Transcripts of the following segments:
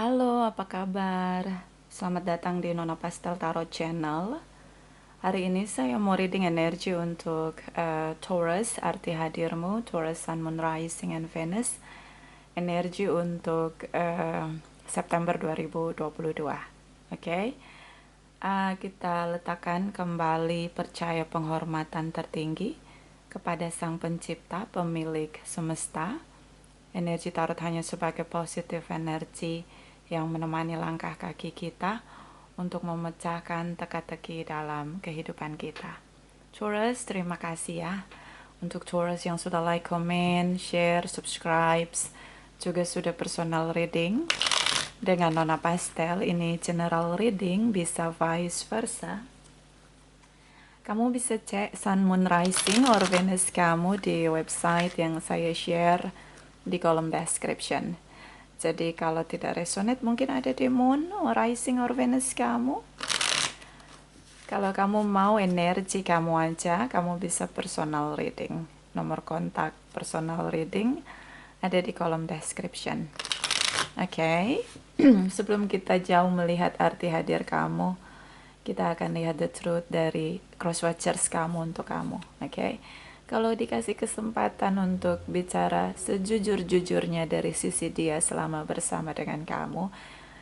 Halo, apa kabar? Selamat datang di Nona Pastel Tarot Channel. Hari ini saya mau reading energi untuk Taurus, arti hadirmu, Taurus, Sun, Moon, Rising, and Venus. Energi untuk September 2022. Oke? Kita letakkan kembali percaya penghormatan tertinggi kepada Sang Pencipta, pemilik semesta. Energi tarot hanya sebagai positif energi yang menemani langkah kaki kita untuk memecahkan teka-teki dalam kehidupan kita. Taurus, terima kasih ya untuk Taurus yang sudah like, comment, share, subscribe, juga sudah personal reading dengan Nona Pastel. Ini general reading, bisa vice versa. Kamu bisa cek Sun, Moon, Rising, or Venus kamu di website yang saya share di kolom description. Jadi kalau tidak resonate mungkin ada di Moon, or Rising, or Venus kamu. Kalau kamu mau energi kamu aja, kamu bisa personal reading. Nomor kontak personal reading ada di kolom description. Oke. Sebelum kita jauh melihat arti hadir kamu, kita akan lihat the truth dari cross watchers kamu untuk kamu. Oke. Kalau dikasih kesempatan untuk bicara sejujur-jujurnya dari sisi dia selama bersama dengan kamu,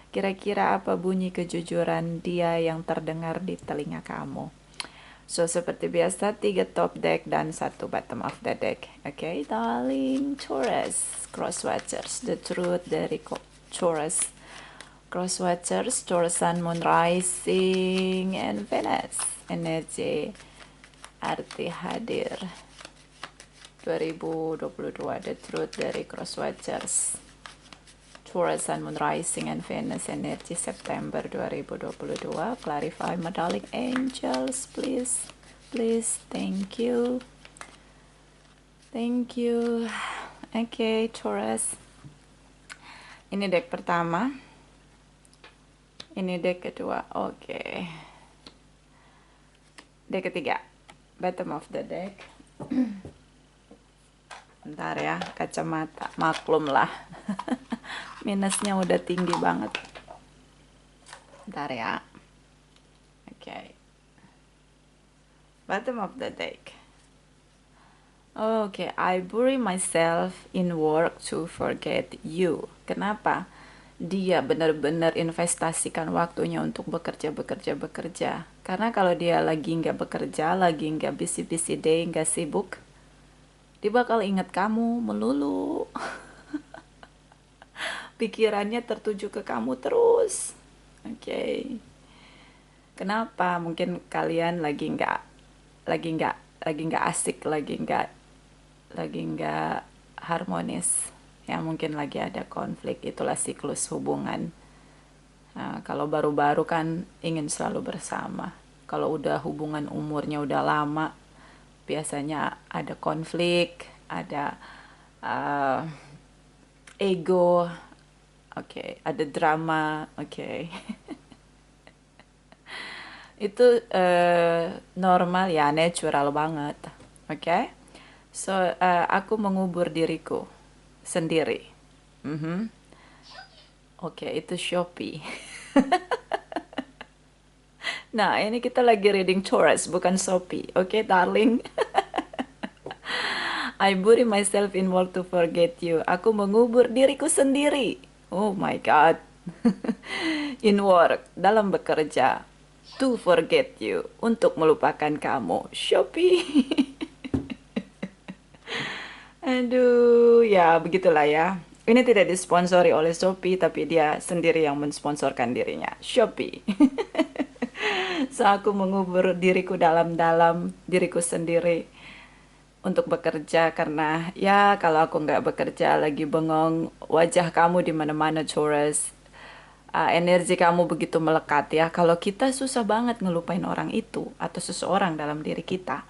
kira-kira apa bunyi kejujuran dia yang terdengar di telinga kamu? So, seperti biasa, 3 top deck dan 1 bottom of the deck. Oke, darling Taurus, cross watchers, the truth dari Taurus. Cross watchers, Taurus, Sun, Moon, Rising, and Venus. Energi arti hadir 2022, the truth dari cross watchers, Taurus, Sun, Moon, Rising, and Venus. Energi September 2022. Clarify, my darling angels, please. Please, thank you. Thank you. Oke, Taurus. Ini deck pertama. Ini deck kedua. Oke. Deck ketiga. Bottom of the deck. Bentar ya, kacamata. Maklum lah. Minusnya udah tinggi banget. Bentar ya. Oke. Bottom of the deck. Oke, I bury myself in work to forget you. Kenapa? Dia benar-benar investasikan waktunya untuk bekerja. Karena kalau dia lagi nggak bekerja, lagi nggak busy day, nggak sibuk, dia bakal ingat kamu melulu. Pikirannya tertuju ke kamu terus. Oke. Kenapa? Mungkin kalian lagi nggak asik, lagi nggak harmonis. Ya mungkin lagi ada konflik, itulah siklus hubungan. Nah, kalau baru-baru kan ingin selalu bersama. Kalau udah hubungan umurnya udah lama, biasanya ada konflik, ada ego, oke, ada drama, oke. Itu normal ya, natural banget, oke. So, aku mengubur diriku sendiri. Oke, itu Shopee. Nah, ini kita lagi reading Taurus, bukan Shopee. Oke, darling. I bury myself in work to forget you. Aku mengubur diriku sendiri. Oh my God. In work, dalam bekerja. To forget you. Untuk melupakan kamu. Shopee. Aduh, ya begitulah ya. Ini tidak disponsori oleh Shopee, tapi dia sendiri yang mensponsorkan dirinya. Shopee. So, aku mengubur diriku dalam-dalam diriku sendiri untuk bekerja, karena ya kalau aku nggak bekerja lagi bengong, wajah kamu di mana-mana Taurus. Energi kamu begitu melekat ya. Kalau kita susah banget ngelupain orang itu atau seseorang dalam diri kita,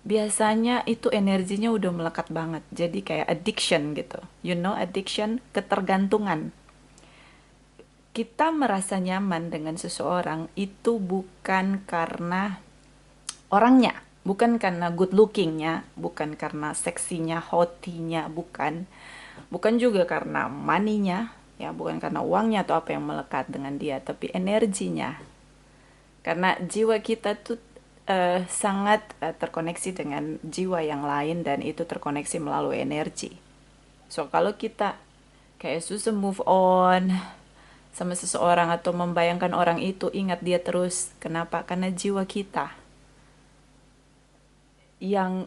biasanya itu energinya udah melekat banget. Jadi kayak addiction gitu. You know, addiction, ketergantungan. Kita merasa nyaman dengan seseorang itu bukan karena orangnya, bukan karena good lookingnya, bukan karena seksinya, hotinya, bukan juga karena money-nya, Ya, bukan karena uangnya atau apa yang melekat dengan dia, tapi energinya. Karena jiwa kita tuh sangat terkoneksi dengan jiwa yang lain dan itu terkoneksi melalui energi. So, kalau kita kayak susah move on sama seseorang atau membayangkan orang itu, ingat dia terus. Kenapa? Karena jiwa kita yang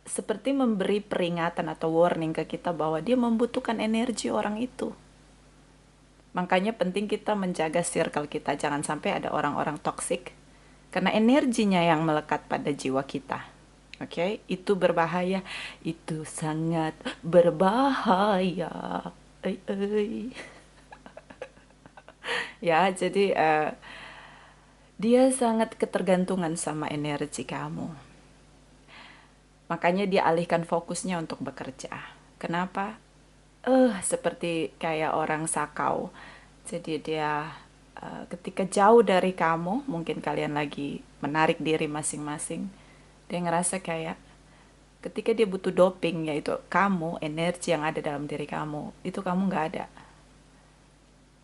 seperti memberi peringatan atau warning ke kita bahwa dia membutuhkan energi orang itu. Makanya penting kita menjaga circle kita, jangan sampai ada orang-orang toksik karena energinya yang melekat pada jiwa kita. Oke, itu berbahaya, itu sangat berbahaya. Ei, ei. Ya, jadi dia sangat ketergantungan sama energi kamu. Makanya dia alihkan fokusnya untuk bekerja. Kenapa? Seperti kayak orang sakau. Jadi dia ketika jauh dari kamu, mungkin kalian lagi menarik diri masing-masing. Dia ngerasa kayak ketika dia butuh doping, yaitu kamu, energi yang ada dalam diri kamu, itu kamu nggak ada.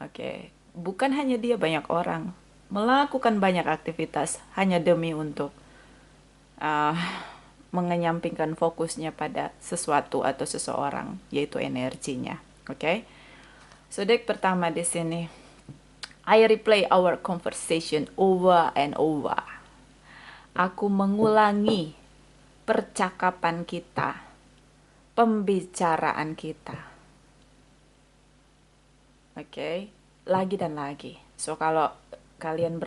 Oke, bukan hanya dia, banyak orang melakukan banyak aktivitas hanya demi untuk uh, mengenyampingkan fokusnya pada sesuatu atau seseorang, yaitu energinya. Oke, so deck pertama di sini, I replay our conversation over and over. Aku mengulangi percakapan kita, pembicaraan kita. Oke, lagi dan lagi. So kalau kalian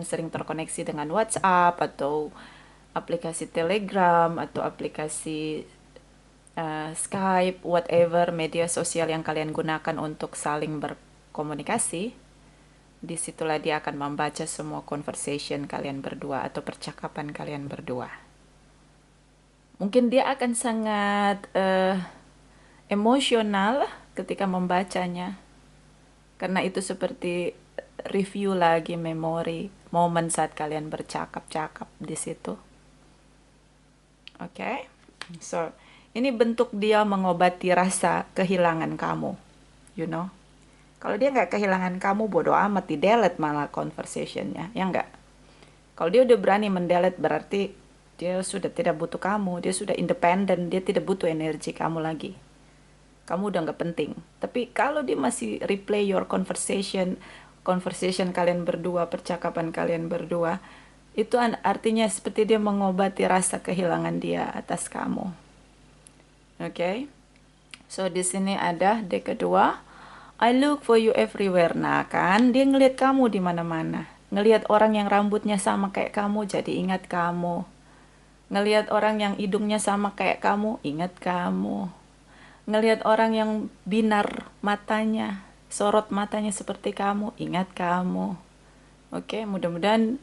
sering terkoneksi dengan WhatsApp atau aplikasi Telegram atau aplikasi Skype, whatever media sosial yang kalian gunakan untuk saling berkomunikasi, disitulah dia akan membaca semua conversation kalian berdua atau percakapan kalian berdua. Mungkin dia akan sangat emosional ketika membacanya, karena itu seperti review lagi memori momen saat kalian bercakap-cakap di situ. Oke, so ini bentuk dia mengobati rasa kehilangan kamu, you know. Kalau dia nggak kehilangan kamu, bodo amat, di delete malah conversationnya, ya nggak? Kalau dia udah berani mendelete, berarti dia sudah tidak butuh kamu, dia sudah independen, dia tidak butuh energi kamu lagi. Kamu udah nggak penting. Tapi kalau dia masih replay your conversation kalian berdua, percakapan kalian berdua, itu artinya seperti dia mengobati rasa kehilangan dia atas kamu. Oke? So di sini ada deck kedua, I look for you everywhere. Nah kan, dia ngelihat kamu di mana-mana. Ngelihat orang yang rambutnya sama kayak kamu, jadi ingat kamu. Ngelihat orang yang hidungnya sama kayak kamu, ingat kamu. Ngelihat orang yang binar matanya, sorot matanya seperti kamu, ingat kamu. Oke, mudah-mudahan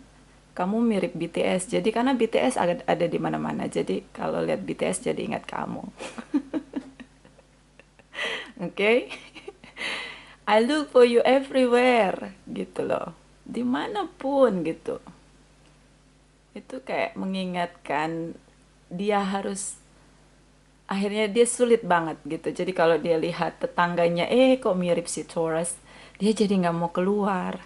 kamu mirip BTS. Jadi karena BTS ada di mana-mana. Jadi kalau lihat BTS jadi ingat kamu. Oke? I look for you everywhere gitu loh. Dimanapun gitu. Itu kayak mengingatkan dia harus, akhirnya dia sulit banget gitu. Jadi kalau dia lihat tetangganya, kok mirip si Taurus, dia jadi nggak mau keluar.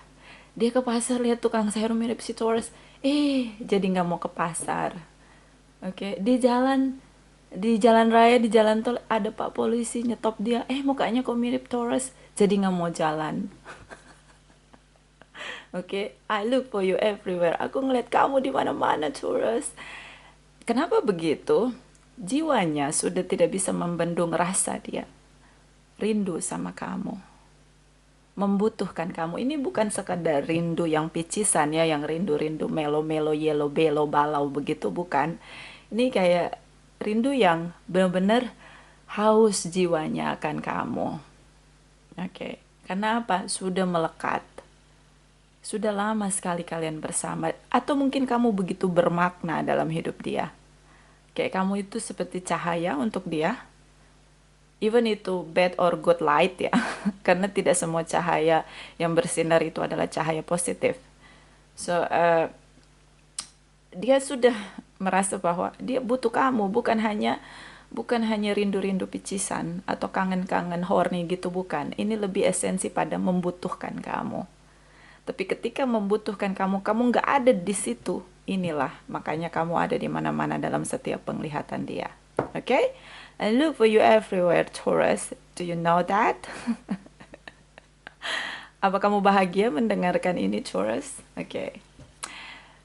Dia ke pasar lihat tukang sayur mirip si Taurus, jadi nggak mau ke pasar. Oke, di jalan raya, di jalan tol ada pak polisi nyetop dia, mukanya kok mirip Taurus, jadi nggak mau jalan. Oke, I look for you everywhere. Aku ngeliat kamu di mana-mana, Taurus. Kenapa begitu? Jiwanya sudah tidak bisa membendung rasa dia rindu sama kamu, membutuhkan kamu. Ini bukan sekadar rindu yang picisan ya, yang rindu-rindu melo-melo, yelo belo balau begitu, bukan. Ini kayak rindu yang benar-benar haus jiwanya akan kamu. Oke, karena apa? Sudah melekat. Sudah lama sekali kalian bersama, atau mungkin kamu begitu bermakna dalam hidup dia. Kayak kamu itu seperti cahaya untuk dia. Even itu bad or good light ya. Karena tidak semua cahaya yang bersinar itu adalah cahaya positif. So, dia sudah merasa bahwa dia butuh kamu, bukan hanya bukan hanya rindu-rindu picisan atau kangen-kangen horny gitu, bukan. Ini lebih esensi pada membutuhkan kamu. Tapi ketika membutuhkan kamu, kamu nggak ada di situ. Inilah makanya kamu ada di mana-mana dalam setiap penglihatan dia. Okay? And look for you everywhere, Taurus. Do you know that? Apa kamu bahagia mendengarkan ini, Taurus? Okay.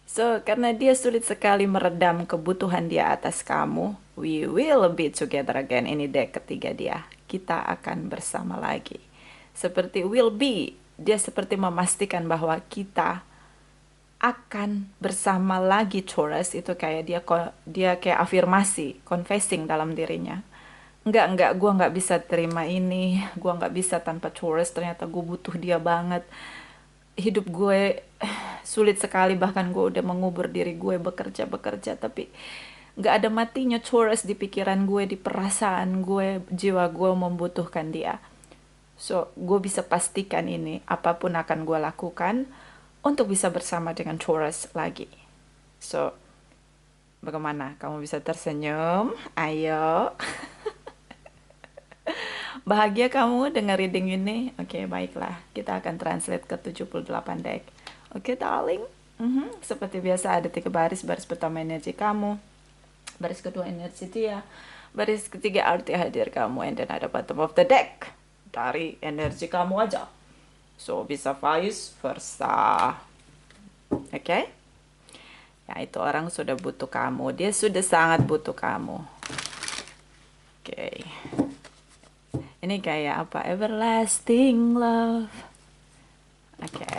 So, karena dia sulit sekali meredam kebutuhan dia atas kamu, we will be together again. Ini deck ketiga dia. Kita akan bersama lagi. Seperti will be, dia seperti memastikan bahwa kita akan bersama lagi, Taurus. Itu kayak dia kayak afirmasi, confessing dalam dirinya. Enggak, gue nggak bisa terima ini, gue nggak bisa tanpa Taurus, ternyata gue butuh dia banget. Hidup gue sulit sekali, bahkan gue udah mengubur diri gue bekerja, tapi nggak ada matinya Taurus di pikiran gue, di perasaan gue, jiwa gue membutuhkan dia. So, gue bisa pastikan ini, apapun akan gue lakukan untuk bisa bersama dengan Taurus lagi. So, bagaimana? Kamu bisa tersenyum? Ayo. Bahagia kamu dengar reading ini? Oke, baiklah. Kita akan translate ke 78 deck. Oke, darling. Seperti biasa ada 3 baris. Baris pertama energi kamu. Baris kedua energi dia. Baris ketiga arti hadir kamu. And then ada bottom of the deck. Dari energi kamu aja. So, bisa vice versa. Oke? Ya, itu orang sudah butuh kamu. Dia sudah sangat butuh kamu. Oke. Ini kayak apa? Everlasting love. Oke.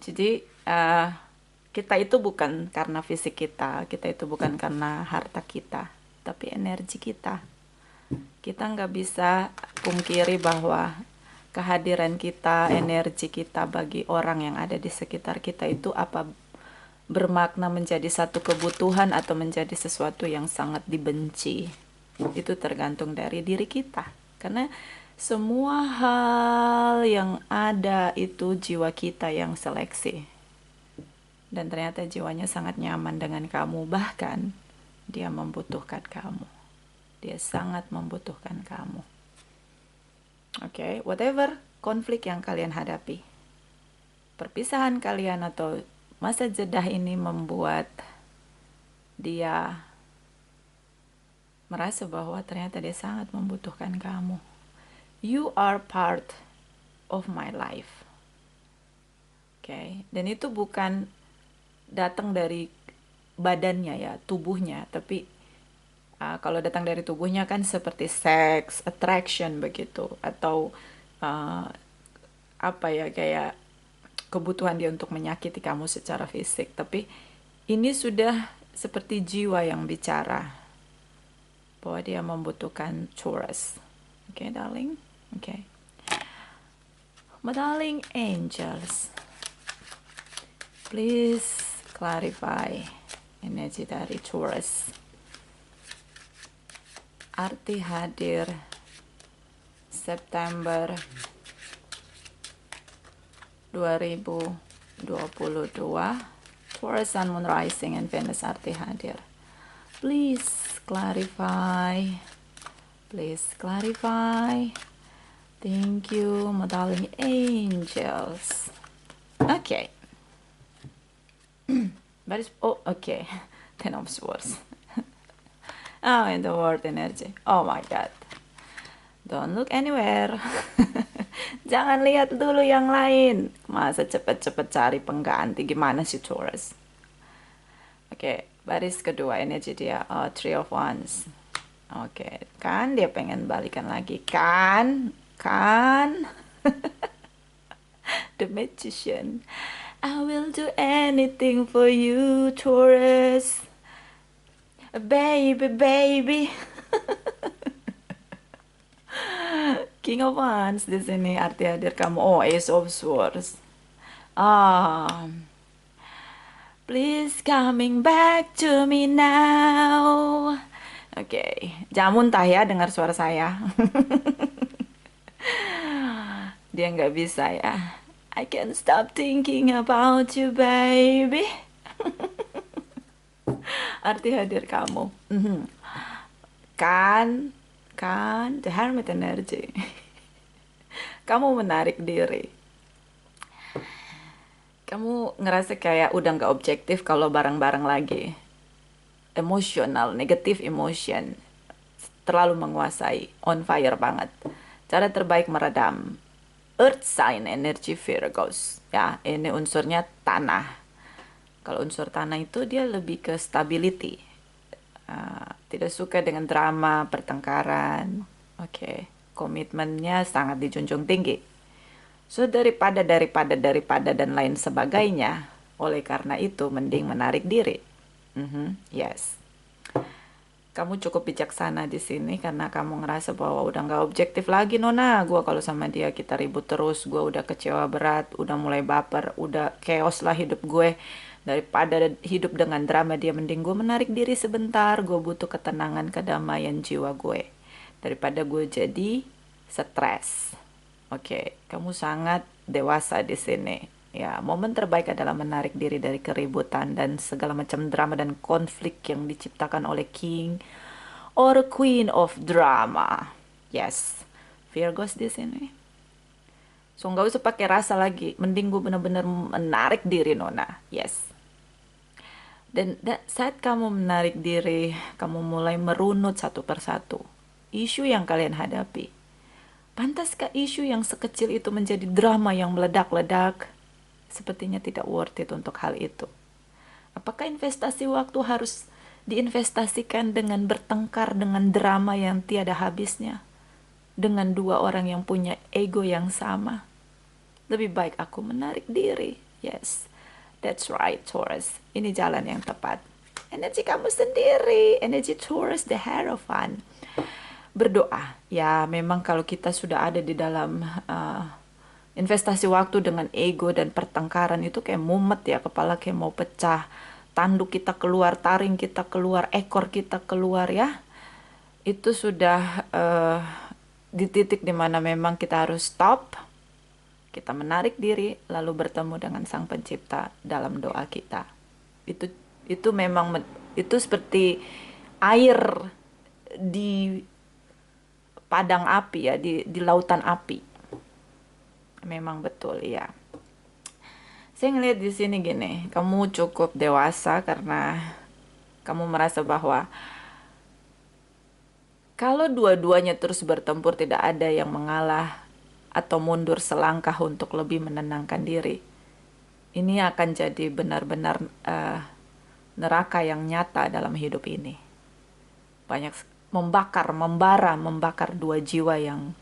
Jadi kita itu bukan karena fisik kita itu bukan karena harta kita, tapi energi kita. Kita nggak bisa pungkiri bahwa kehadiran kita, energi kita bagi orang yang ada di sekitar kita itu apa bermakna menjadi satu kebutuhan atau menjadi sesuatu yang sangat dibenci. Itu tergantung dari diri kita. Karena semua hal yang ada itu jiwa kita yang seleksi. Dan ternyata jiwanya sangat nyaman dengan kamu. Bahkan dia membutuhkan kamu. Dia sangat membutuhkan kamu. Oke, whatever konflik yang kalian hadapi. Perpisahan kalian atau masa jeda ini membuat dia merasa bahwa ternyata dia sangat membutuhkan kamu. You are part of my life. Oke, dan itu bukan datang dari badannya ya, tubuhnya, tapi kalau datang dari tubuhnya kan seperti sex, attraction begitu, atau apa ya, kayak kebutuhan dia untuk menyakiti kamu secara fisik. Tapi ini sudah seperti jiwa yang bicara bahwa dia membutuhkan Taurus. Okay, darling? Okay. My darling angels, please clarify energi dari Taurus. Arti hadir September 2022, Taurus Sun, Moon, Rising, and Venus arti hadir. Please clarify. Please clarify. Thank you, my darling angels. Okay. Okay. Ten of Swords. Oh, in the word energy. Oh my God. Don't look anywhere. Jangan lihat dulu yang lain. Masa cepet-cepet cari pengganti. Gimana sih Taurus? Oke, baris kedua energi dia. Three of Wands. Oke, kan dia pengen balikan lagi. Kan? The Magician. I will do anything for you, Taurus. Baby. King of Wands di sini arti hadir kamu. Oh, Ace of Swords. Please coming back to me now. Oke, jangan muntah ya dengar suara saya. Dia nggak bisa ya. I can't stop thinking about you, baby. arti hadir kamu. Kan, kan, the hermit energy. Kamu menarik diri. Kamu ngerasa kayak udah nggak objektif kalau bareng-bareng lagi. Emosional, negative emotion. Terlalu menguasai, on fire banget. Cara terbaik meredam. Earth sign energy Virgos. Ya, ini unsurnya tanah. Kalau unsur tanah itu dia lebih ke stability. Tidak suka dengan drama, pertengkaran. Oke, komitmennya sangat dijunjung tinggi. So daripada dan lain sebagainya, oleh karena itu mending menarik diri. Yes. Kamu cukup bijaksana di sini karena kamu ngerasa bahwa udah nggak objektif lagi Nona. Gua kalau sama dia kita ribut terus, gua udah kecewa berat, udah mulai baper, udah chaos lah hidup gue. Daripada hidup dengan drama dia mending gue menarik diri sebentar. Gue butuh ketenangan, kedamaian jiwa gue daripada gue jadi stres. Oke, kamu sangat dewasa di sini. Ya, momen terbaik adalah menarik diri dari keributan dan segala macam drama dan konflik yang diciptakan oleh King or Queen of Drama. Yes, Virgos di sini. So nggak usah pakai rasa lagi. Mending gue benar-benar menarik diri Nona. Yes. Dan saat kamu menarik diri, kamu mulai merunut satu persatu isu yang kalian hadapi. Pantaskah isu yang sekecil itu menjadi drama yang meledak-ledak? Sepertinya tidak worth it untuk hal itu. Apakah investasi waktu harus diinvestasikan dengan bertengkar dengan drama yang tiada habisnya? Dengan dua orang yang punya ego yang sama? Lebih baik aku menarik diri. Yes, that's right Taurus. Ini jalan yang tepat. Energi kamu sendiri, energi Taurus, the Hierophant. Berdoa. Ya, memang kalau kita sudah ada di dalam investasi waktu dengan ego dan pertengkaran itu kayak mumet ya, kepala kayak mau pecah. Tanduk kita keluar, taring kita keluar, ekor kita keluar ya. Itu sudah di titik dimana memang kita harus stop. Kita menarik diri lalu bertemu dengan Sang Pencipta dalam doa kita. Itu memang itu seperti air di padang api ya, di lautan api. Memang betul ya. Saya ngelihat di sini gini, kamu cukup dewasa karena kamu merasa bahwa kalau dua-duanya terus bertempur tidak ada yang mengalah atau mundur selangkah untuk lebih menenangkan diri. Ini akan jadi benar-benar neraka yang nyata dalam hidup ini. Banyak membakar dua jiwa yang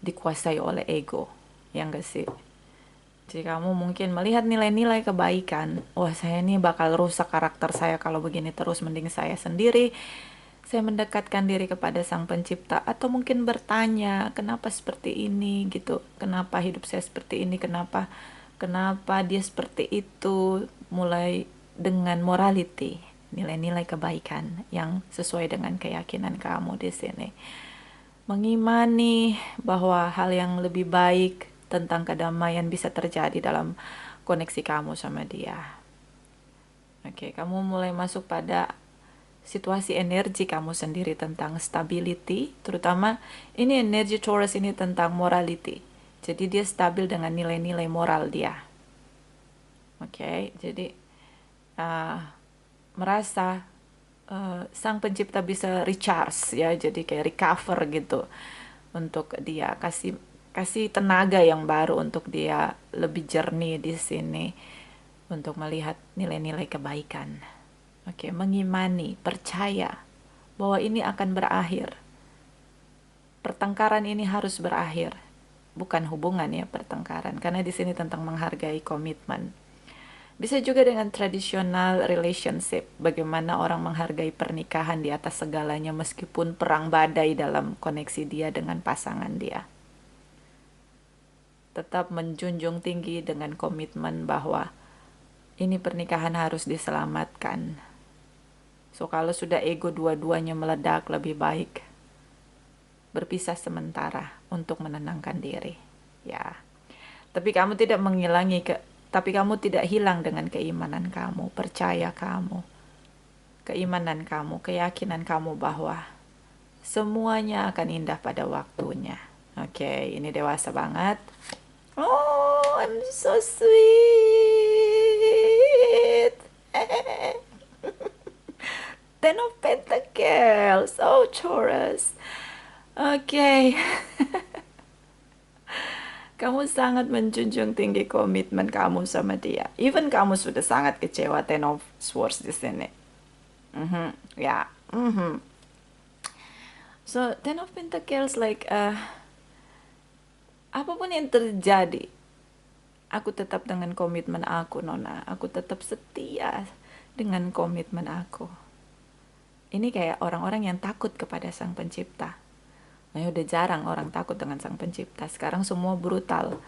dikuasai oleh ego. Ya enggak sih? Jadi kamu mungkin melihat nilai-nilai kebaikan. Wah, saya ini bakal rusak karakter saya kalau begini terus. Mending saya sendiri. Saya mendekatkan diri kepada Sang Pencipta. Atau mungkin bertanya, kenapa seperti ini gitu. Kenapa hidup saya seperti ini. Kenapa dia seperti itu. Mulai dengan morality. Nilai-nilai kebaikan yang sesuai dengan keyakinan kamu di sini. Mengimani bahwa hal yang lebih baik tentang kedamaian bisa terjadi dalam koneksi kamu sama dia. Oke, kamu mulai masuk pada situasi energi kamu sendiri tentang stability, terutama ini energi Taurus ini tentang morality. Jadi dia stabil dengan nilai-nilai moral dia. Oke, jadi merasa Sang Pencipta bisa recharge ya, jadi kayak recover gitu untuk dia, kasih tenaga yang baru untuk dia lebih jernih di sini untuk melihat nilai-nilai kebaikan. Oke, mengimani, percaya bahwa ini akan berakhir. Pertengkaran ini harus berakhir. Bukan hubungan ya, pertengkaran, karena di sini tentang menghargai komitmen. Bisa juga dengan traditional relationship, bagaimana orang menghargai pernikahan di atas segalanya meskipun perang badai dalam koneksi dia dengan pasangan dia. Tetap menjunjung tinggi dengan komitmen bahwa ini pernikahan harus diselamatkan. So kalau sudah ego dua-duanya meledak, lebih baik berpisah sementara untuk menenangkan diri. Ya. Tapi kamu tidak hilang dengan keimanan kamu, percaya kamu. keimanan kamu, keyakinan kamu bahwa semuanya akan indah pada waktunya. Oke, ini dewasa banget. Oh, I'm so sweet. Ten of Pentacles. Oh, Taurus. Oke. Kamu sangat menjunjung tinggi komitmen kamu sama dia. Even kamu sudah sangat kecewa Ten of Swords di sini. Ya. So, Ten of Pentacles like apapun yang terjadi, aku tetap dengan komitmen aku, Nona. Aku tetap setia dengan komitmen aku. Ini kayak orang-orang yang takut kepada Sang Pencipta. Nah, udah jarang orang takut dengan Sang Pencipta. Sekarang semua brutal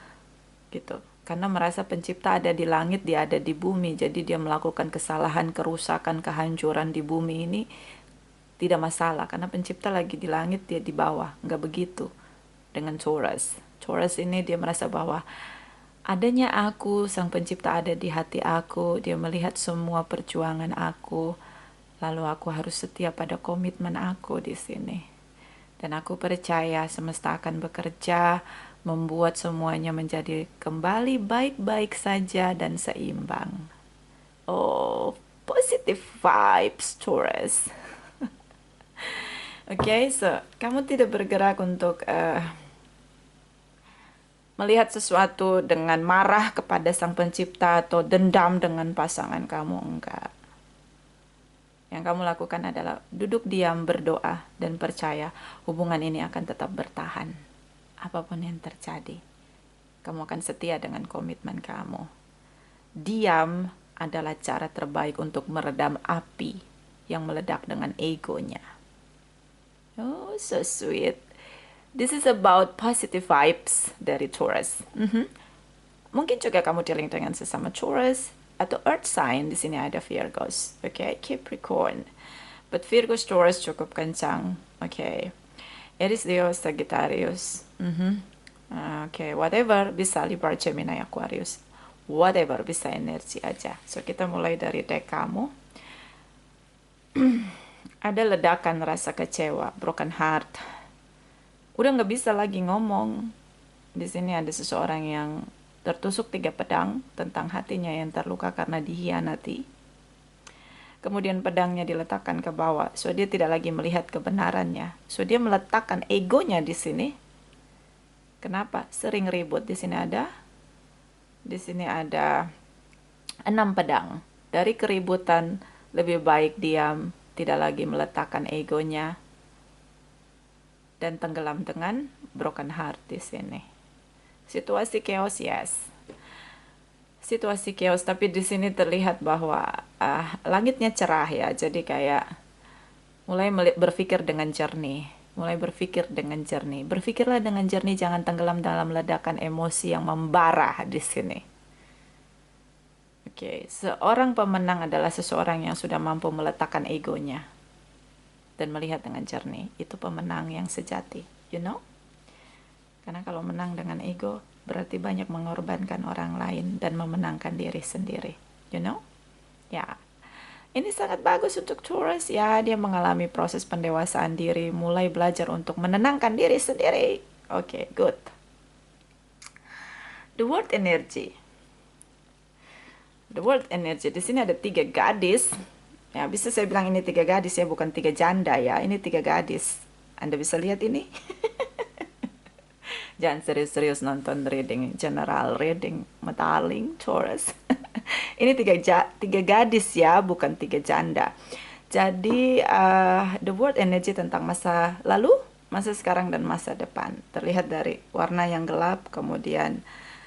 gitu. Karena merasa Pencipta ada di langit, dia ada di bumi. Jadi dia melakukan kesalahan, kerusakan, kehancuran di bumi ini tidak masalah. Karena Pencipta lagi di langit, dia di bawah. Nggak begitu dengan Taurus. Taurus ini dia merasa bahwa adanya aku, Sang Pencipta ada di hati aku. Dia melihat semua perjuangan aku. Lalu aku harus setia pada komitmen aku di sini. Dan aku percaya semesta akan bekerja, membuat semuanya menjadi kembali baik-baik saja dan seimbang. Oh, positive vibes, Taurus. Oke, so kamu tidak bergerak untuk melihat sesuatu dengan marah kepada Sang Pencipta atau dendam dengan pasangan kamu, enggak. Yang kamu lakukan adalah duduk diam, berdoa, dan percaya hubungan ini akan tetap bertahan. Apapun yang terjadi, kamu akan setia dengan komitmen kamu. Diam adalah cara terbaik untuk meredam api yang meledak dengan egonya. Oh, so sweet. This is about positive vibes dari Taurus. Mungkin juga kamu dealing dengan sesama Taurus atau Earth sign. Di sini ada Virgos, okay, Capricorn. But Virgos, Taurus cukup kencang, okay. Aries, Leo, Sagittarius. Okay, whatever bisa Libra, Gemini, Aquarius. Whatever bisa energi aja. So kita mulai dari deck kamu. Ada ledakan rasa kecewa, broken heart. Udah nggak bisa lagi ngomong. Di sini ada seseorang yang tertusuk 3 pedang tentang hatinya yang terluka karena dihianati. Kemudian pedangnya diletakkan ke bawah, so dia tidak lagi melihat kebenarannya. So dia meletakkan egonya di sini. Kenapa? Sering ribut. Di sini ada 6 pedang. Dari keributan lebih baik diam, tidak lagi meletakkan egonya, dan tenggelam dengan broken heart di sini. Situasi chaos, yes. Situasi chaos, tapi di sini terlihat bahwa langitnya cerah ya. Jadi kayak mulai berpikir dengan jernih. Mulai berpikir dengan jernih. Berpikirlah dengan jernih, jangan tenggelam dalam ledakan emosi yang membara di sini. Oke, seorang pemenang adalah seseorang yang sudah mampu meletakkan egonya dan melihat dengan jernih. Itu pemenang yang sejati, you know? Karena kalau menang dengan ego, berarti banyak mengorbankan orang lain dan memenangkan diri sendiri. You know? Ya. Ini sangat bagus untuk Taurus ya. Dia mengalami proses pendewasaan diri, mulai belajar untuk menenangkan diri sendiri. Oke, good. The word energy. The word energy. Di sini ada 3 gadis. Ya, bisa saya bilang ini 3 gadis ya, bukan 3 janda ya. Ini 3 gadis. Anda bisa lihat ini? Jangan serius-serius nonton reading, general reading, metaling, Taurus. Ini 3 gadis ya, bukan 3 janda. Jadi, the word energy tentang masa lalu, masa sekarang, dan masa depan. Terlihat dari warna yang gelap, kemudian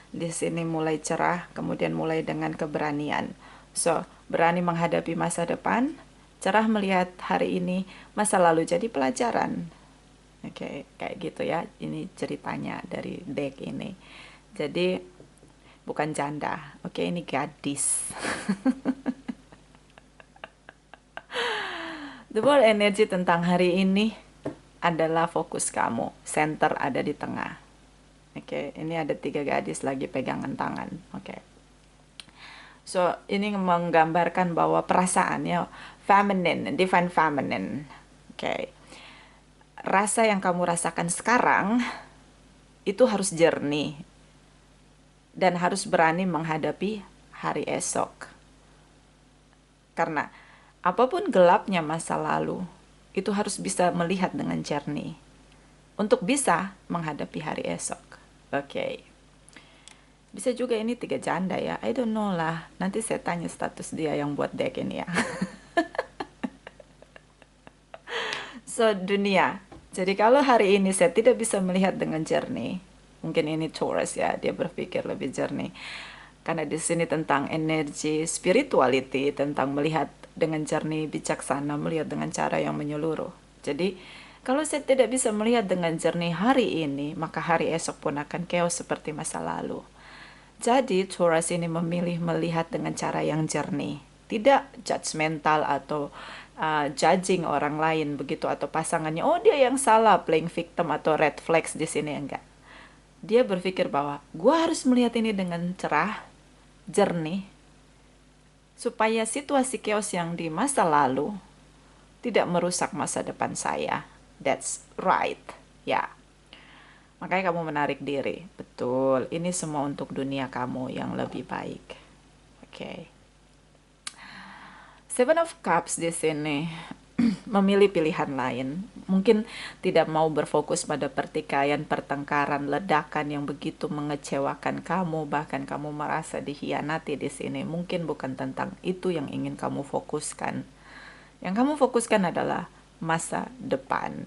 di sini mulai cerah, kemudian mulai dengan keberanian. So, berani menghadapi masa depan, cerah melihat hari ini, masa lalu jadi pelajaran. Oke, kayak gitu ya. Ini ceritanya dari deck ini. Jadi bukan janda. Oke, ini gadis. The word energy tentang hari ini adalah fokus kamu. Center ada di tengah. Oke, ini ada 3 gadis lagi pegangan tangan. Oke. So, ini menggambarkan bahwa perasaannya feminine, divine feminine. Oke. Rasa yang kamu rasakan sekarang itu harus jernih dan harus berani menghadapi hari esok. Karena apapun gelapnya masa lalu, itu harus bisa melihat dengan jernih untuk bisa menghadapi hari esok. Oke. Bisa juga ini 3 janda ya. I don't know lah. Nanti saya tanya status dia yang buat deck ini ya. So, dunia. Jadi kalau hari ini saya tidak bisa melihat dengan jernih, mungkin ini Taurus ya, dia berpikir lebih jernih. Karena di sini tentang energi spirituality, tentang melihat dengan jernih, bijaksana, melihat dengan cara yang menyeluruh. Jadi, kalau saya tidak bisa melihat dengan jernih hari ini, maka hari esok pun akan chaos seperti masa lalu. Jadi Taurus ini memilih melihat dengan cara yang jernih, tidak judgmental atau judging orang lain begitu atau pasangannya. Oh dia yang salah, playing victim atau red flags di sini enggak. Dia berpikir bahwa gua harus melihat ini dengan cerah, jernih, supaya situasi chaos yang di masa lalu tidak merusak masa depan saya. That's right, ya. Makanya kamu menarik diri. Betul, ini semua untuk dunia kamu yang lebih baik. Oke. Seven of Cups di sini memilih pilihan lain. Mungkin tidak mau berfokus pada pertikaian, pertengkaran, ledakan yang begitu mengecewakan kamu, bahkan kamu merasa dikhianati di sini. Mungkin bukan tentang itu yang ingin kamu fokuskan. Yang kamu fokuskan adalah masa depan.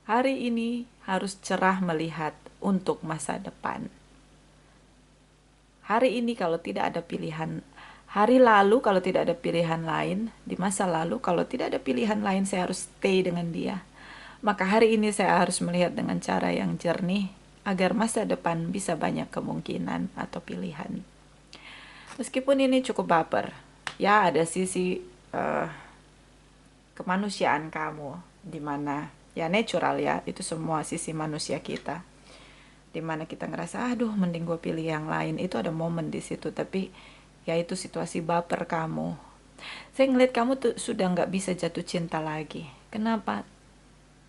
Hari ini harus cerah melihat untuk masa depan. Hari ini kalau tidak ada pilihan, hari lalu kalau tidak ada pilihan lain, di masa lalu kalau tidak ada pilihan lain saya harus stay dengan dia. Maka hari ini saya harus melihat dengan cara yang jernih agar masa depan bisa banyak kemungkinan atau pilihan. Meskipun ini cukup baper, ya ada sisi kemanusiaan kamu di mana ya natural ya, itu semua sisi manusia kita. Dimana kita ngerasa, aduh mending gue pilih yang lain. Itu ada momen di situ, tapi ya itu situasi baper kamu. Saya ngeliat kamu tuh sudah nggak bisa jatuh cinta lagi. Kenapa?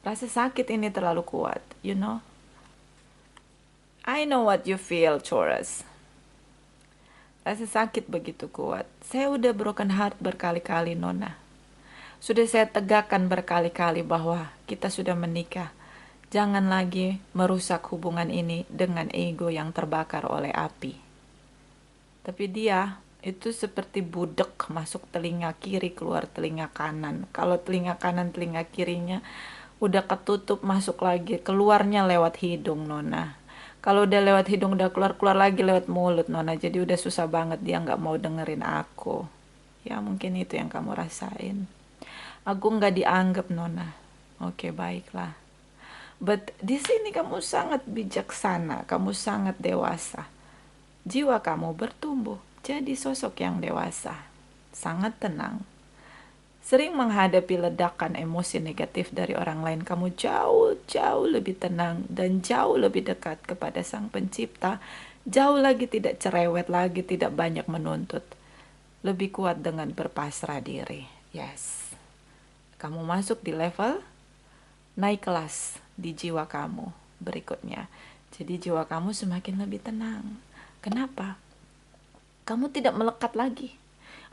Rasa sakit ini terlalu kuat, you know? I know what you feel, Taurus. Rasa sakit begitu kuat. Saya udah broken heart berkali-kali, Nona. Sudah saya tegakkan berkali-kali bahwa kita sudah menikah. Jangan lagi merusak hubungan ini dengan ego yang terbakar oleh api. Tapi dia itu seperti budek masuk telinga kiri, keluar telinga kanan. Kalau telinga kanan, telinga kirinya udah ketutup, masuk lagi, keluarnya lewat hidung, Nona. Kalau udah lewat hidung, udah keluar lagi lewat mulut, Nona. Jadi udah susah banget, dia nggak mau dengerin aku. Ya mungkin itu yang kamu rasain. Aku nggak dianggap, Nona. Oke, baiklah. But di sini kamu sangat bijaksana, kamu sangat dewasa. Jiwa kamu bertumbuh jadi sosok yang dewasa, sangat tenang. Sering menghadapi ledakan emosi negatif dari orang lain, kamu jauh lebih tenang dan jauh lebih dekat kepada Sang Pencipta. Jauh lagi tidak cerewet lagi, tidak banyak menuntut. Lebih kuat dengan berpasrah diri. Yes. Kamu masuk di level naik kelas di jiwa kamu berikutnya. Jadi jiwa kamu semakin lebih tenang. Kenapa? Kamu tidak melekat lagi.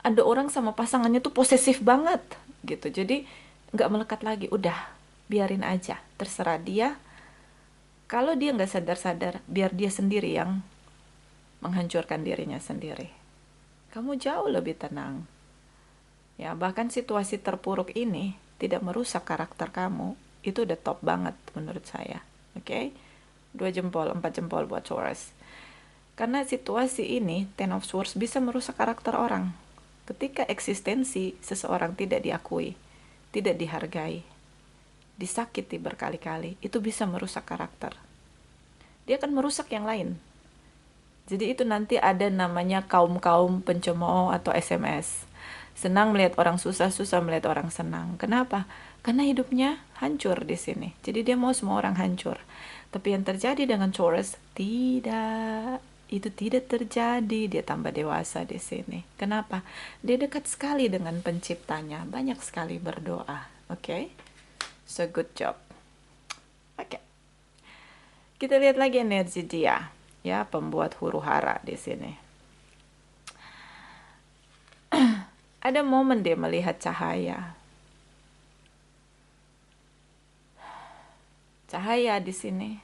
Ada orang sama pasangannya tuh posesif banget gitu. Jadi nggak melekat lagi. Udah, biarin aja. Terserah dia. Kalau dia nggak sadar-sadar, biar dia sendiri yang menghancurkan dirinya sendiri. Kamu jauh lebih tenang. Ya, bahkan situasi terpuruk ini tidak merusak karakter kamu. Itu udah top banget menurut saya. Oke? 2 jempol, 4 jempol buat Taurus. Karena situasi ini, Ten of Swords bisa merusak karakter orang. Ketika eksistensi seseorang tidak diakui, tidak dihargai, disakiti berkali-kali, itu bisa merusak karakter. Dia akan merusak yang lain. Jadi itu nanti ada namanya kaum-kaum pencemooh atau SMS. Senang melihat orang susah, susah melihat orang senang. Kenapa? Karena hidupnya hancur di sini. Jadi dia mau semua orang hancur. Tapi yang terjadi dengan Taurus, tidak. itu tidak terjadi. Dia tambah dewasa di sini. Kenapa? Dia dekat sekali dengan penciptanya, banyak sekali berdoa. Oke? So good job. Oke. Kita lihat lagi energi dia, ya, pembuat huru hara di sini. Ada momen dia melihat cahaya. Cahaya di sini.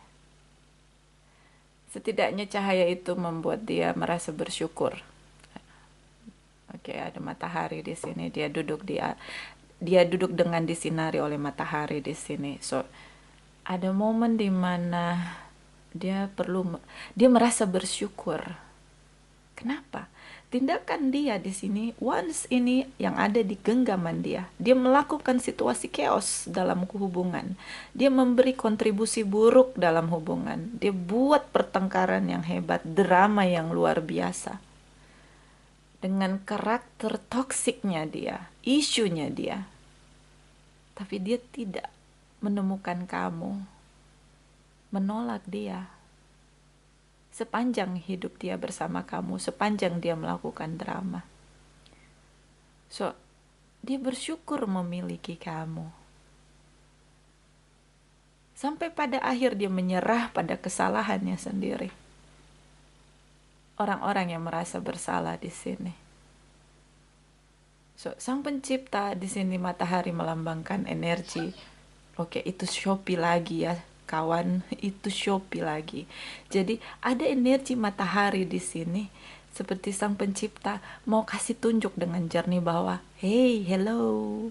Setidaknya cahaya itu membuat dia merasa bersyukur. Oke, ada matahari di sini. Dia duduk dengan disinari oleh matahari di sini. So, ada momen di mana dia merasa bersyukur. Kenapa? Tindakan dia di sini, once ini yang ada di genggaman dia melakukan situasi chaos dalam hubungan. Dia memberi kontribusi buruk dalam hubungan. Dia buat pertengkaran yang hebat, drama yang luar biasa. Dengan karakter toksiknya dia, isunya dia. Tapi dia tidak menemukan kamu, menolak dia. Sepanjang hidup dia bersama kamu, sepanjang dia melakukan drama. So, dia bersyukur memiliki kamu. Sampai pada akhir dia menyerah pada kesalahannya sendiri. Orang-orang yang merasa bersalah di sini. So, Sang Pencipta di sini matahari melambangkan energi. Oke, itu Shopee lagi ya. Kawan, itu Shopee lagi. Jadi ada energi matahari di sini, seperti Sang Pencipta mau kasih tunjuk dengan jernih bahwa, hey, hello.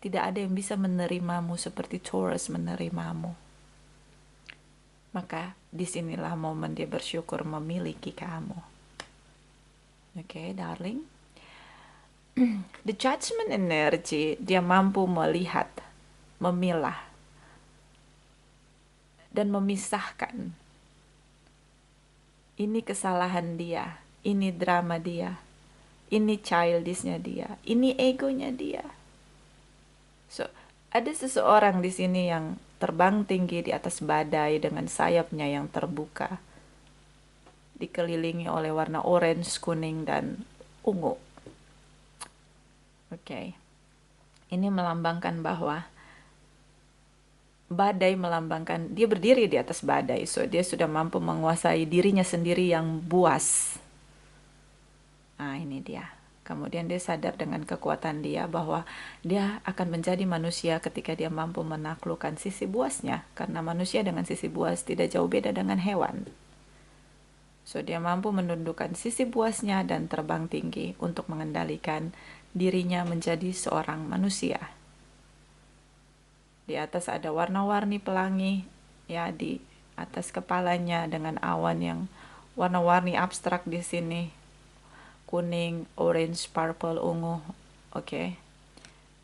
Tidak ada yang bisa menerimamu seperti Taurus menerimamu. Maka disinilah momen dia bersyukur memiliki kamu. Oke, darling. The Judgment energy, dia mampu melihat, memilah, dan memisahkan. Ini kesalahan dia, ini drama dia, ini childishnya dia, ini egonya dia. So, ada seseorang di sini yang terbang tinggi di atas badai dengan sayapnya yang terbuka, dikelilingi oleh warna orange, kuning, dan ungu. Oke. Ini melambangkan bahwa badai melambangkan dia berdiri di atas badai. So, dia sudah mampu menguasai dirinya sendiri yang buas. Nah, ini dia. Kemudian dia sadar dengan kekuatan dia bahwa dia akan menjadi manusia ketika dia mampu menaklukkan sisi buasnya. Karena manusia dengan sisi buas tidak jauh beda dengan hewan. So, dia mampu menundukkan sisi buasnya dan terbang tinggi untuk mengendalikan dirinya menjadi seorang manusia. Di atas ada warna-warni pelangi, ya, di atas kepalanya dengan awan yang warna-warni abstrak di sini. Kuning, orange, purple, ungu. Oke.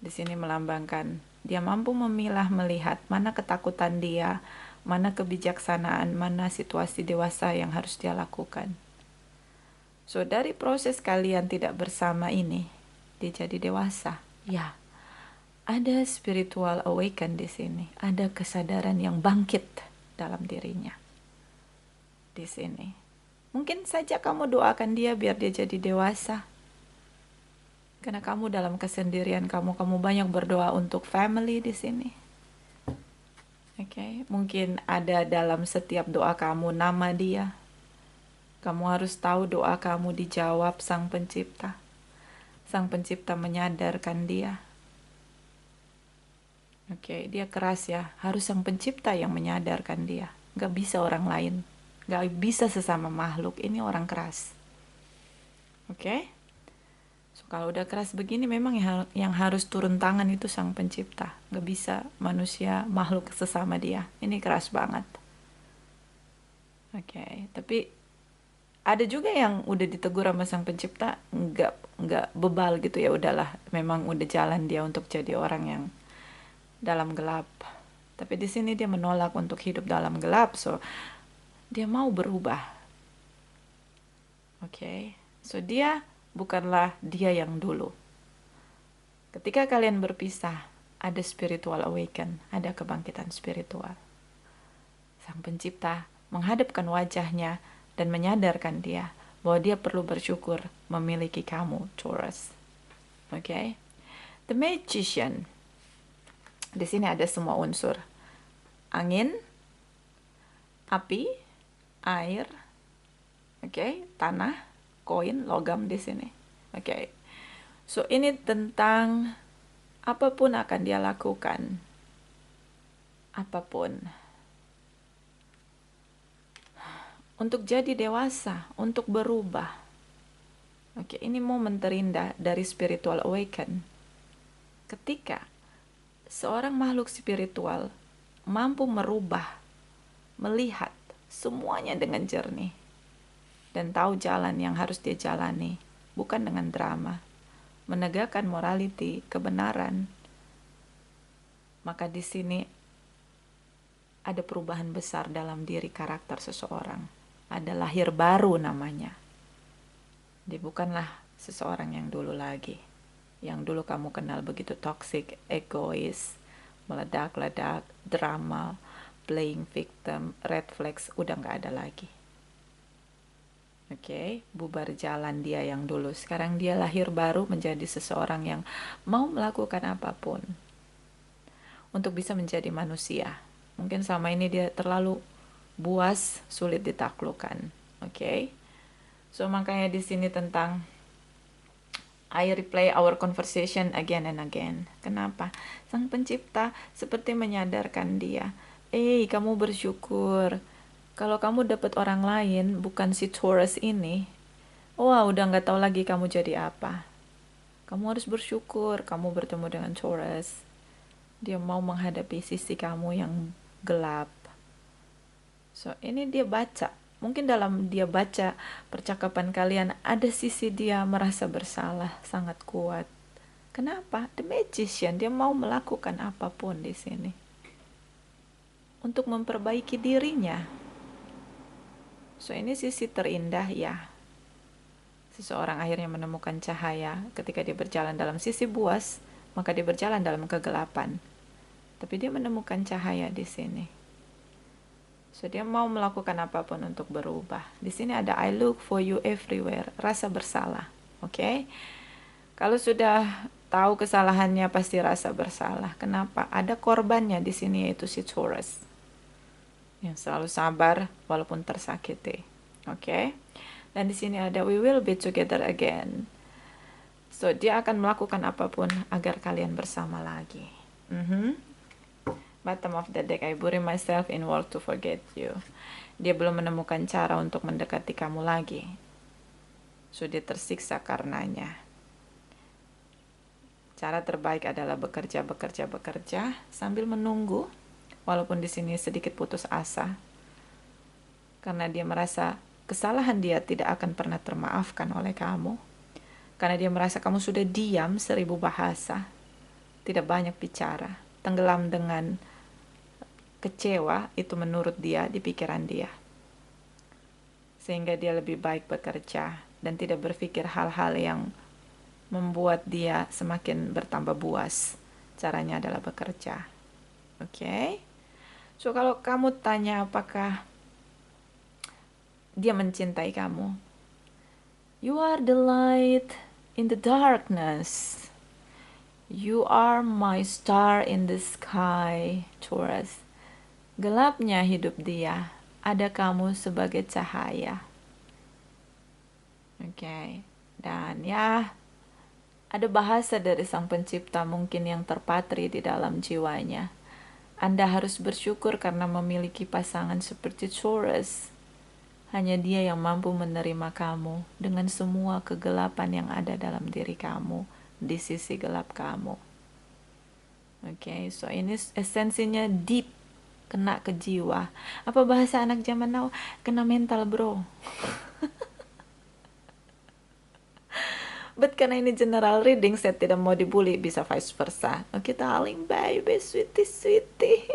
Di sini melambangkan dia mampu memilah, melihat mana ketakutan dia, mana kebijaksanaan, mana situasi dewasa yang harus dia lakukan. So, dari proses kalian tidak bersama ini, dia jadi dewasa. Ya. Ada spiritual awaken di sini, ada kesadaran yang bangkit dalam dirinya. Di sini. Mungkin saja kamu doakan dia biar dia jadi dewasa. Karena kamu dalam kesendirian kamu banyak berdoa untuk family di sini. Oke, mungkin ada dalam setiap doa kamu nama dia. Kamu harus tahu doa kamu dijawab Sang Pencipta. Sang Pencipta menyadarkan dia. Oke, dia keras ya. Harus Sang Pencipta yang menyadarkan dia. Gak bisa orang lain. Gak bisa sesama makhluk. Ini orang keras. Oke? So, kalau udah keras begini memang yang harus turun tangan itu Sang Pencipta. Gak bisa manusia, makhluk sesama dia. Ini keras banget. Oke, tapi ada juga yang udah ditegur sama Sang Pencipta nggak bebal gitu ya, udahlah. Memang udah jalan dia untuk jadi orang yang dalam gelap. Tapi di sini dia menolak untuk hidup dalam gelap. So, dia mau berubah. Oke. So, dia bukanlah dia yang dulu. Ketika kalian berpisah, ada spiritual awaken, ada kebangkitan spiritual. Sang Pencipta menghadapkan wajahnya, dan menyadarkan dia bahwa dia perlu bersyukur memiliki kamu, Taurus. Oke. The Magician. Di sini ada semua unsur. Angin, api, air, tanah, koin, logam di sini. So ini tentang apapun akan dia lakukan. Apapun. Untuk jadi dewasa, untuk berubah. Ini momen terindah dari spiritual awaken. Ketika seorang makhluk spiritual mampu merubah, melihat semuanya dengan jernih, dan tahu jalan yang harus dia jalani, bukan dengan drama, menegakkan morality, kebenaran, maka di sini ada perubahan besar dalam diri karakter seseorang. Ada lahir baru namanya. Dia bukanlah seseorang yang dulu lagi. Yang dulu kamu kenal begitu toxic, egois, meledak-ledak, drama, playing victim, red flags, udah gak ada lagi. Bubar jalan dia yang dulu. Sekarang dia lahir baru menjadi seseorang yang mau melakukan apapun untuk bisa menjadi manusia. Mungkin selama ini dia terlalu buas, sulit ditaklukkan. So makanya di sini tentang I replay our conversation again and again. Kenapa? Sang pencipta seperti menyadarkan dia, kamu bersyukur. Kalau kamu dapat orang lain, bukan si Taurus ini, udah gak tahu lagi kamu jadi apa. Kamu harus bersyukur kamu bertemu dengan Taurus. Dia mau menghadapi sisi kamu yang gelap. So ini dia baca. Mungkin dalam dia baca percakapan kalian ada sisi dia merasa bersalah sangat kuat. Kenapa? The Magician, dia mau melakukan apapun di sini untuk memperbaiki dirinya. So ini sisi terindah ya. Seseorang akhirnya menemukan cahaya ketika dia berjalan dalam sisi buas, maka dia berjalan dalam kegelapan. Tapi dia menemukan cahaya di sini. So dia mau melakukan apapun untuk berubah. Di sini ada I look for you everywhere, rasa bersalah. Kalau sudah tahu kesalahannya pasti rasa bersalah. Kenapa? Ada korbannya di sini yaitu si Taurus. Yang selalu sabar walaupun tersakiti. Dan di sini ada we will be together again. So dia akan melakukan apapun agar kalian bersama lagi. Bottom of the deck, I bury myself in work to forget you. Dia belum menemukan cara untuk mendekati kamu lagi. So dia tersiksa karenanya. Cara terbaik adalah bekerja sambil menunggu, walaupun di sini sedikit putus asa. Karena dia merasa kesalahan dia tidak akan pernah termaafkan oleh kamu. Karena dia merasa kamu sudah diam 1000 bahasa, tidak banyak bicara, tenggelam dengan kecewa, itu menurut dia di pikiran dia. Sehingga dia lebih baik bekerja dan tidak berpikir hal-hal yang membuat dia semakin bertambah buas. Caranya adalah bekerja. So kalau kamu tanya apakah dia mencintai kamu, you are the light in the darkness. You are my star in the sky, Taurus. Gelapnya hidup dia, ada kamu sebagai cahaya. Dan ya, ada bahasa dari Sang Pencipta mungkin yang terpatri di dalam jiwanya. Anda harus bersyukur karena memiliki pasangan seperti Taurus. Hanya dia yang mampu menerima kamu dengan semua kegelapan yang ada dalam diri kamu, di sisi gelap kamu. So ini esensinya deep, kena ke jiwa. Apa bahasa anak zaman now? Kena mental, bro. But karena ini general reading, saya tidak mau dibully, bisa vice versa. Darling baby, sweetie.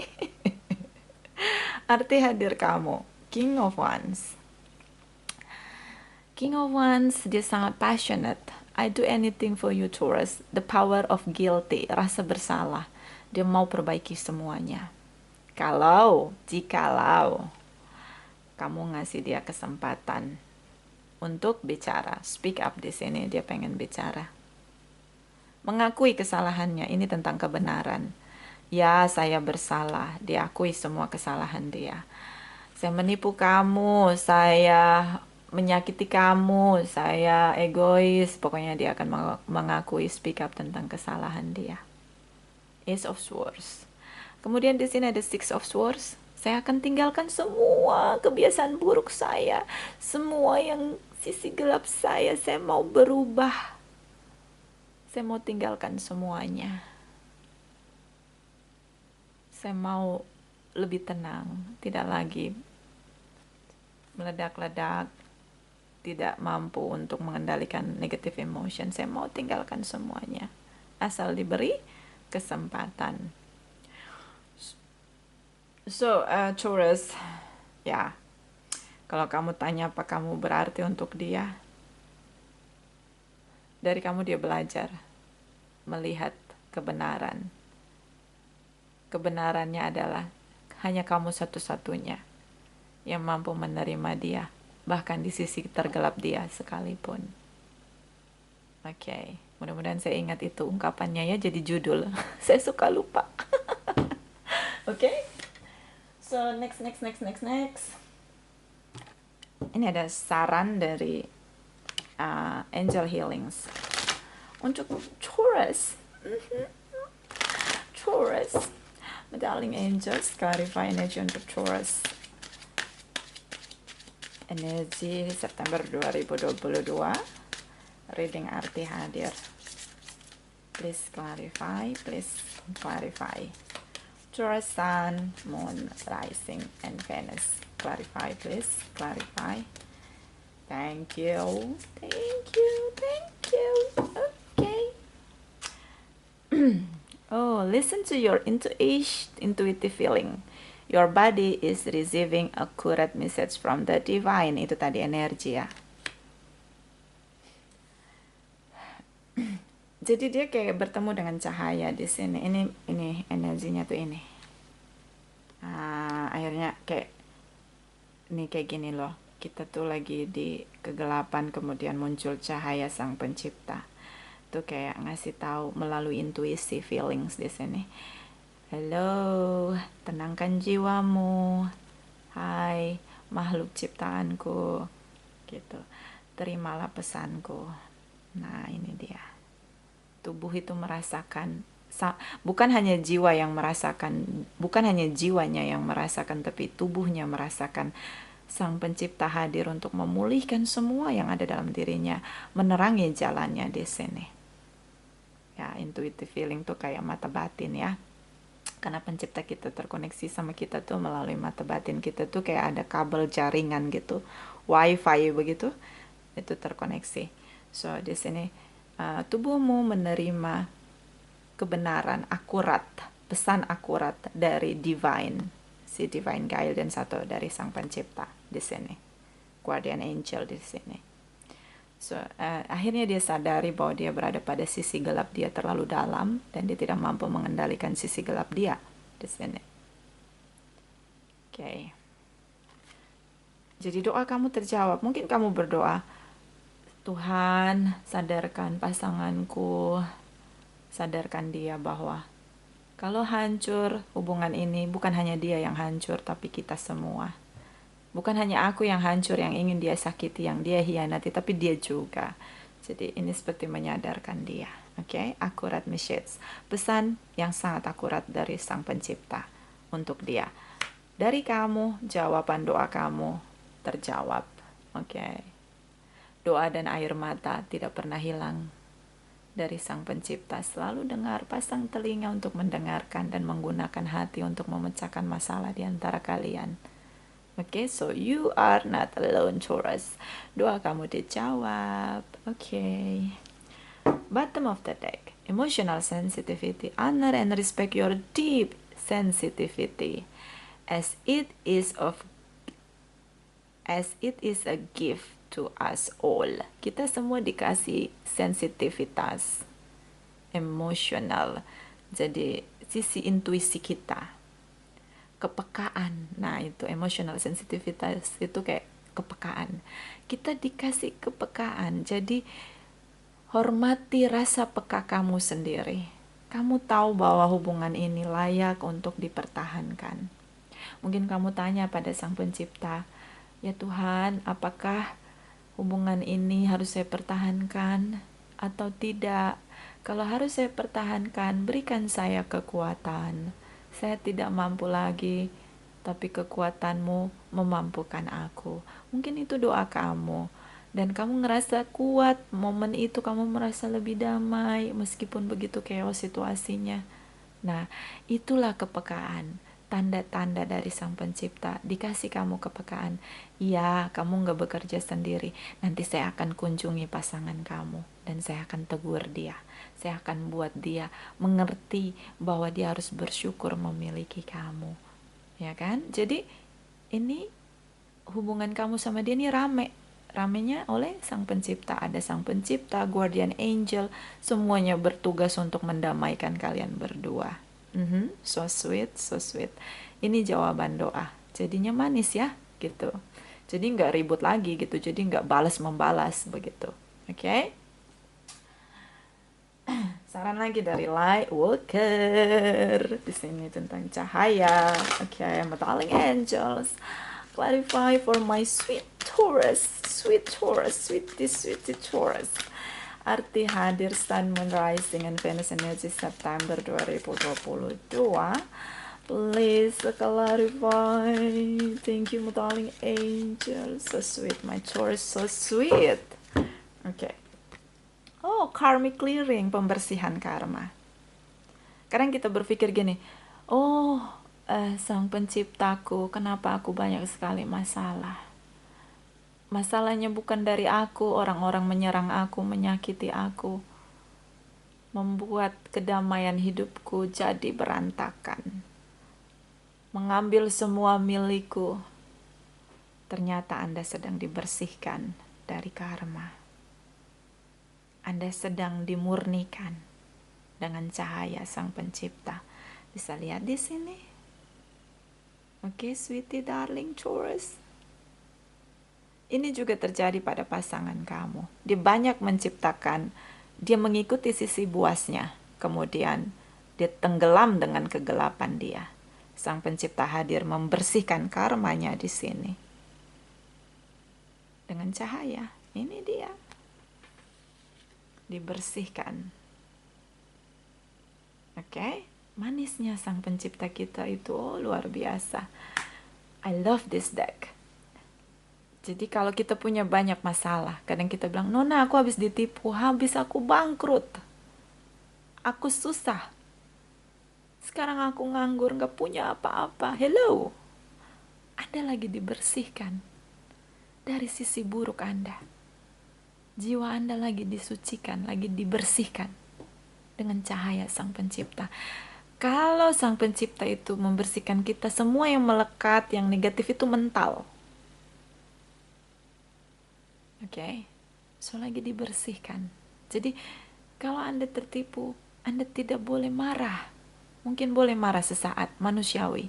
Arti hadir kamu, King of Wands. King of Wands, dia sangat passionate. I do anything for you, Taurus. The power of guilty, rasa bersalah. Dia mau perbaiki semuanya. Jikalau kamu ngasih dia kesempatan untuk bicara. Speak up di sini, dia pengen bicara. Mengakui kesalahannya, ini tentang kebenaran. Ya, saya bersalah, diakui semua kesalahan dia. Saya menipu kamu, saya menyakiti kamu, saya egois. Pokoknya dia akan mengakui, speak up tentang kesalahan dia. Ace of Swords. Kemudian di sini ada Six of Swords. Saya akan tinggalkan semua kebiasaan buruk saya, semua yang sisi gelap saya mau berubah. Saya mau tinggalkan semuanya. Saya mau lebih tenang, tidak lagi meledak-ledak, tidak mampu untuk mengendalikan negative emotion. Saya mau tinggalkan semuanya, asal diberi kesempatan. So, Taurus, ya, kalau kamu tanya apa kamu berarti untuk dia, dari kamu dia belajar melihat kebenaran. Kebenarannya adalah hanya kamu satu-satunya yang mampu menerima dia, bahkan di sisi tergelap dia sekalipun. Oke, mudah-mudahan saya ingat itu ungkapannya ya, jadi judul. Saya suka lupa. Oke. So, next. Ini ada saran dari Angel Healings. Untuk Taurus. Taurus. My darling angels, clarify energy untuk Taurus. Energi September 2022. Reading arti hadir. Please clarify. Taurus Sun, Moon, Rising, and Venus. Clarify, please. Clarify. Thank you. Okay. Oh, listen to your intuitive feeling. Your body is receiving accurate message from the divine. Itu tadi energi ya. Jadi dia kayak bertemu dengan cahaya di sini. Ini energinya tuh ini. Akhirnya kayak gini loh. Kita tuh lagi di kegelapan, kemudian muncul cahaya Sang Pencipta. Tuh kayak ngasih tahu melalui intuisi, feelings di sini. Halo, tenangkan jiwamu. Hai, makhluk ciptaanku. Gitu. Terimalah pesanku. Nah, ini dia. Tubuh itu merasakan, bukan hanya jiwa yang merasakan, bukan hanya jiwanya yang merasakan, tapi tubuhnya merasakan Sang Pencipta hadir untuk memulihkan semua yang ada dalam dirinya, menerangi jalannya di sini. Ya, intuitive feeling tuh kayak mata batin ya. Karena Pencipta kita terkoneksi sama kita tuh melalui mata batin kita tuh kayak ada kabel jaringan gitu, wifi begitu, itu terkoneksi. So di sini tubuhmu menerima kebenaran akurat, pesan akurat dari divine, si divine guidance atau dari Sang Pencipta di sini, guardian angel di sini. So akhirnya dia sadari bahwa dia berada pada sisi gelap dia terlalu dalam dan dia tidak mampu mengendalikan sisi gelap dia di sini. Oke. Jadi doa kamu terjawab. Mungkin kamu berdoa, Tuhan, sadarkan pasanganku, sadarkan dia bahwa kalau hancur hubungan ini, bukan hanya dia yang hancur, tapi kita semua. Bukan hanya aku yang hancur, yang ingin dia sakiti, yang dia hianati, tapi dia juga. Jadi ini seperti menyadarkan dia. Oke, akurat message. Pesan yang sangat akurat dari Sang Pencipta untuk dia. Dari kamu, jawaban doa kamu terjawab. Oke. Doa dan air mata tidak pernah hilang dari Sang Pencipta. Selalu dengar, pasang telinga untuk mendengarkan dan menggunakan hati untuk memecahkan masalah di antara kalian. Oke, so you are not alone, Taurus. Doa kamu dijawab. Oke. Bottom of the deck. Emotional sensitivity. Honor and respect your deep sensitivity as it is a gift to us all. Kita semua dikasih sensitivitas emosional. Jadi sisi intuisi kita, kepekaan. Nah, itu itu emotional sensitivitas itu kayak kepekaan. Kita dikasih kepekaan, jadi hormati rasa peka kamu sendiri. Kamu tahu bahwa hubungan ini layak untuk dipertahankan. Mungkin kamu tanya pada Sang Pencipta, ya Tuhan, apakah hubungan ini harus saya pertahankan atau tidak? Kalau harus saya pertahankan, berikan saya kekuatan. Saya tidak mampu lagi, tapi kekuatanmu memampukan aku. Mungkin itu doa kamu. Dan kamu ngerasa kuat, momen itu kamu merasa lebih damai, meskipun begitu chaos situasinya. Nah, itulah kepekaan. Tanda-tanda dari Sang Pencipta, dikasih kamu kepekaan. Iya, kamu gak bekerja sendiri. Nanti saya akan kunjungi pasangan kamu. Dan saya akan tegur dia. Saya akan buat dia mengerti bahwa dia harus bersyukur memiliki kamu. Ya kan? Jadi, ini hubungan kamu sama dia ini rame. Ramenya oleh Sang Pencipta. Ada Sang Pencipta, Guardian Angel. Semuanya bertugas untuk mendamaikan kalian berdua. So sweet, so sweet. Ini jawaban doa. Jadinya manis ya, gitu. Jadi nggak ribut lagi gitu. Jadi nggak balas membalas begitu. Oke? Saran lagi dari Light Walker. Di sini tentang cahaya. Oke, Metallic Angels. Clarify for my sweet Taurus, sweetie Taurus. Arti hadir Sun, Moon, Rising, and Venus energi September 2022. Please clarify. Thank you, darling angel. So sweet, my Taurus, so sweet. Okay. Oh, karmic clearing, pembersihan karma. Kadang kita berpikir gini, oh, Sang Penciptaku, kenapa aku banyak sekali masalah? Masalahnya bukan dari aku, orang-orang menyerang aku, menyakiti aku, membuat kedamaian hidupku jadi berantakan, mengambil semua milikku. Ternyata Anda sedang dibersihkan dari karma. Anda sedang dimurnikan dengan cahaya Sang Pencipta. Bisa lihat di sini. Oke, sweetie darling Taurus. Ini juga terjadi pada pasangan kamu. Dia banyak menciptakan, dia mengikuti sisi buasnya. Kemudian dia tenggelam dengan kegelapan dia. Sang Pencipta hadir membersihkan karmanya di sini. Dengan cahaya, ini dia. Dibersihkan. Oke, manisnya Sang Pencipta kita itu luar biasa. I love this deck. Jadi kalau kita punya banyak masalah, kadang kita bilang, Nona aku habis ditipu, habis aku bangkrut. Aku susah. Sekarang aku nganggur, gak punya apa-apa. Hello. Anda lagi dibersihkan dari sisi buruk Anda. Jiwa Anda lagi disucikan, lagi dibersihkan dengan cahaya Sang Pencipta. Kalau Sang Pencipta itu membersihkan kita, semua yang melekat, yang negatif itu mental. Oke, so lagi dibersihkan. Jadi kalau Anda tertipu, Anda tidak boleh marah. Mungkin boleh marah sesaat, manusiawi.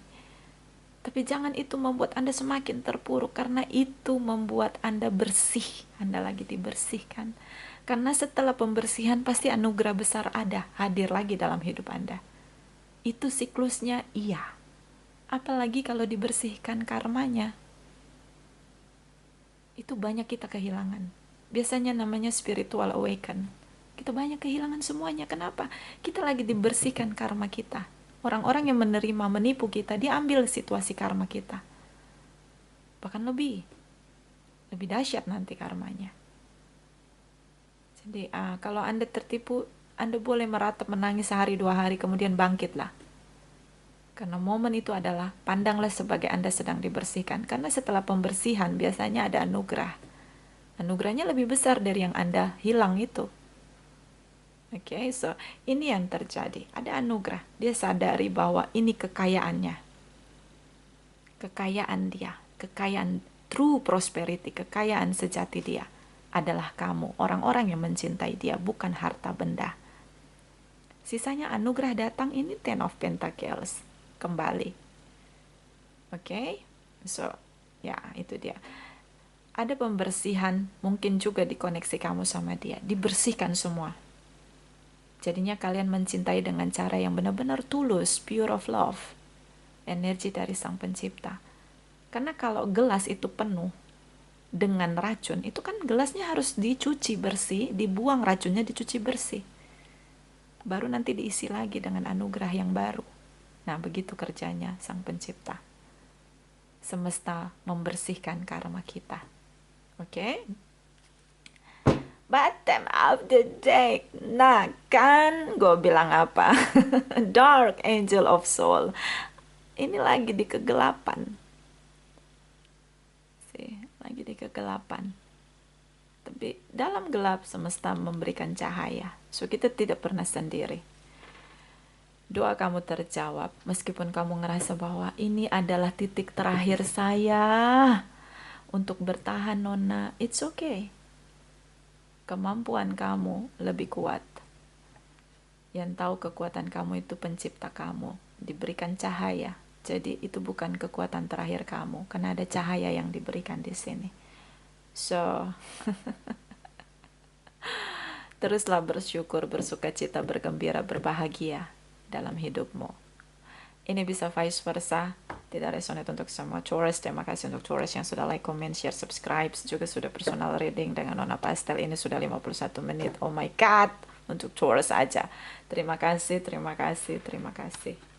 Tapi jangan itu membuat Anda semakin terpuruk, karena itu membuat Anda bersih. Anda lagi dibersihkan. Karena setelah pembersihan pasti anugerah besar ada, hadir lagi dalam hidup Anda. Itu siklusnya iya. Apalagi kalau dibersihkan karmanya. Itu banyak kita kehilangan. Biasanya namanya spiritual awaken. Kita banyak kehilangan semuanya. Kenapa? Kita lagi dibersihkan karma kita. Orang-orang yang menerima, menipu kita, dia ambil situasi karma kita. Bahkan lebih dahsyat nanti karmanya. Jadi kalau Anda tertipu, Anda boleh meratap, menangis sehari 2 hari, kemudian bangkitlah. Karena momen itu adalah, pandanglah sebagai Anda sedang dibersihkan. Karena setelah pembersihan biasanya ada anugerah. Anugerahnya lebih besar dari yang Anda hilang itu. Oke, so ini yang terjadi. Ada anugerah. Dia sadari bahwa ini kekayaannya. Kekayaan dia. Kekayaan true prosperity. Kekayaan sejati dia adalah kamu. Orang-orang yang mencintai dia, bukan harta benda. Sisanya anugerah datang, ini Ten of Pentacles. Kembali. Oke. So, ya itu dia. Ada pembersihan mungkin juga di koneksi kamu sama dia. Dibersihkan semua. Jadinya kalian mencintai dengan cara yang benar-benar tulus, pure of love. Energi dari Sang Pencipta. Karena kalau gelas itu penuh dengan racun, itu kan gelasnya harus dicuci bersih, dibuang racunnya, dicuci bersih. Baru nanti diisi lagi dengan anugerah yang baru. Nah, begitu kerjanya Sang Pencipta. Semesta membersihkan karma kita. Oke? Bottom of the deck. Nah, kan gue bilang apa? Dark Angel of Soul. Ini lagi di kegelapan. Sih, lagi di kegelapan. Tapi dalam gelap semesta memberikan cahaya. So kita tidak pernah sendiri. Doa kamu terjawab meskipun kamu ngerasa bahwa ini adalah titik terakhir saya untuk bertahan, Nona. It's okay. Kemampuan kamu lebih kuat. Yang tahu kekuatan kamu itu pencipta kamu, diberikan cahaya. Jadi itu bukan kekuatan terakhir kamu, karena ada cahaya yang diberikan di sini. So, teruslah bersyukur, bersukacita, bergembira, berbahagia dalam hidupmu. Ini bisa vice versa, tidak resonate untuk semua Taurus. Terima kasih untuk Taurus yang sudah like, comment, share, subscribe. Juga sudah personal reading dengan Nona Pastel. Ini sudah 51 menit. Oh my god, untuk Taurus aja. Terima kasih, terima kasih, terima kasih.